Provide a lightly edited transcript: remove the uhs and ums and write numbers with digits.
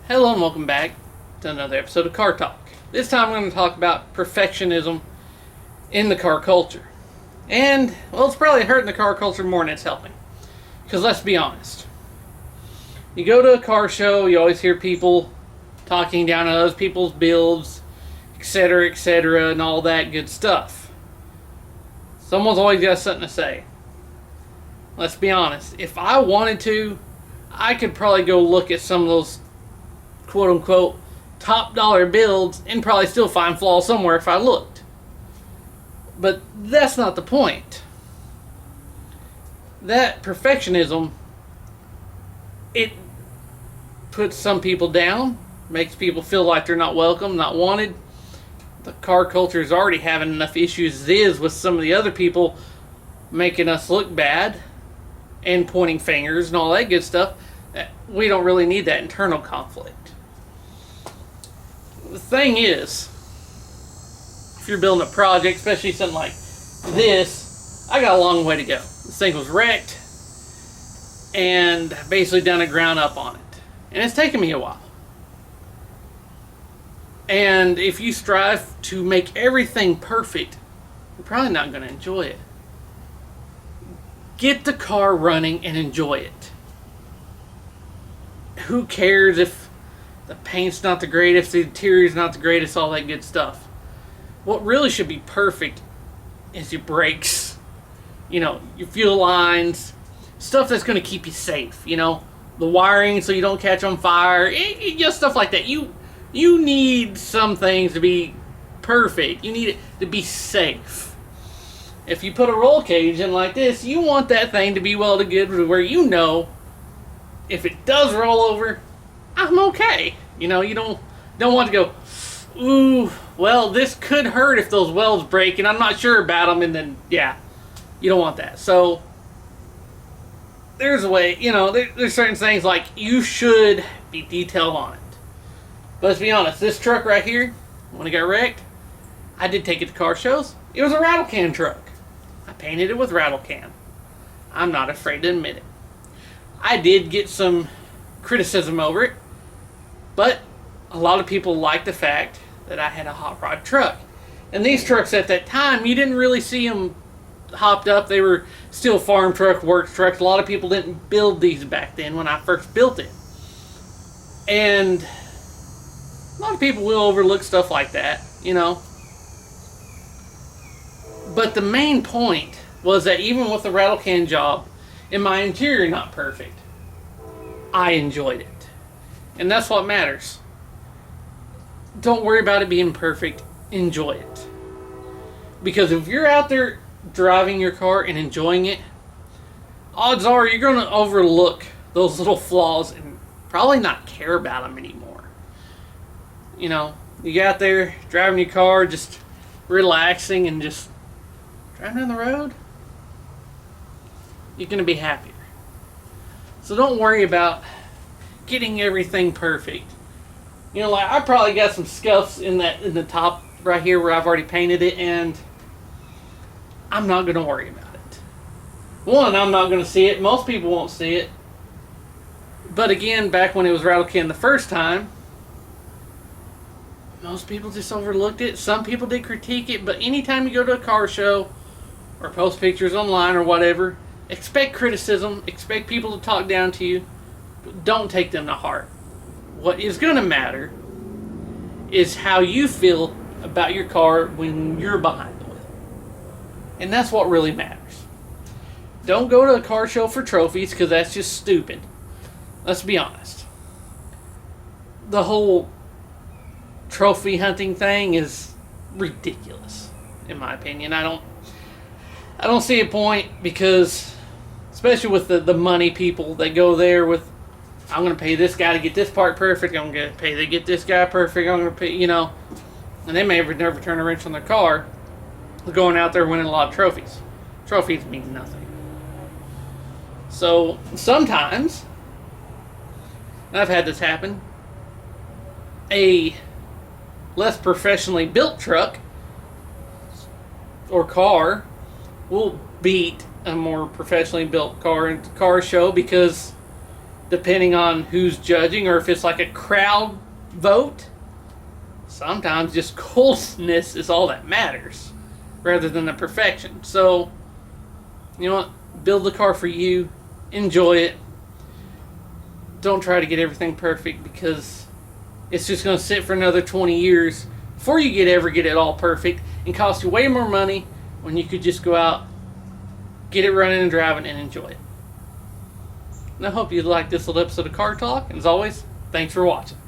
Hello and welcome back to another episode of Car Talk. This time I'm going to talk about perfectionism in the car culture. And, well, it's probably hurting the car culture more than it's helping. Because let's be honest. You go to a car show, you always hear people talking down on other people's builds, etc., and all that good stuff. Someone's always got something to say. Let's be honest. If I wanted to, I could probably go look at some of those quote-unquote top dollar builds and probably still find flaws somewhere if I looked. But that's not the point. That perfectionism, it puts some people down, makes people feel like they're not welcome, not wanted. The car culture is already having enough issues as is with some of the other people making us look bad and pointing fingers and all that good stuff. We don't really need that internal conflict. The thing is, if you're building a project, especially something like this, I got a long way to go. This thing was wrecked and basically done a ground up on it. And it's taken me a while. And if you strive to make everything perfect, you're probably not going to enjoy it. Get the car running and enjoy it. Who cares if the paint's not the greatest, the interior's not the greatest, all that good stuff. What really should be perfect is your brakes, your fuel lines, stuff that's going to keep you safe, the wiring so you don't catch on fire, just stuff like that. You need some things to be perfect. You need it to be safe. If you put a roll cage in like this, you want that thing to be welded good where if it does roll over, I'm okay. You don't want to go, ooh, well, this could hurt if those welds break, and I'm not sure about them, and then, you don't want that. So, there's a way, there's certain things like you should be detailed on it. But let's be honest, this truck right here, when it got wrecked, I did take it to car shows. It was a rattle can truck. I painted it with rattle can. I'm not afraid to admit it. I did get some criticism over it, but a lot of people liked the fact that I had a hot rod truck. And these trucks at that time, you didn't really see them hopped up. They were still farm truck, work trucks. A lot of people didn't build these back then when I first built it. And a lot of people will overlook stuff like that, But the main point was that even with the rattle can job, and my interior not perfect, I enjoyed it. And that's what matters. Don't worry about it being perfect. Enjoy it. Because if you're out there driving your car and enjoying it, odds are you're going to overlook those little flaws and probably not care about them anymore. You get out there driving your car, just relaxing and just driving down the road, you're going to be happier. So don't worry about getting everything perfect. I probably got some scuffs in the top right here where I've already painted it, and I'm not going to worry about it. One, I'm not going to see it. Most people won't see it. But again, back when it was rattle can the first time, most people just overlooked it. Some people did critique it, but anytime you go to a car show or post pictures online or whatever, expect criticism, expect people to talk down to you, but don't take them to heart. What is going to matter is how you feel about your car when you're behind the wheel. And that's what really matters. Don't go to a car show for trophies, because that's just stupid. Let's be honest. The whole trophy hunting thing is ridiculous, in my opinion. I don't see a point, because especially with the money people that go there with, I'm going to pay this guy to get this part perfect, I'm going to pay to get this guy perfect, I'm going to pay, and they may never turn a wrench on their car. They're going out there winning a lot of trophies. Trophies mean nothing. So sometimes, and I've had this happen, a less professionally built truck or car will beat a more professionally built car at the car show, because depending on who's judging, or if it's like a crowd vote, sometimes just coolness is all that matters rather than the perfection. So, you know what? Build the car for you. Enjoy it. Don't try to get everything perfect, because it's just going to sit for another 20 years before you ever get it all perfect and cost you way more money when you could just go out, get it running and driving, and enjoy it. And I hope you liked this little episode of Car Talk. And as always, thanks for watching.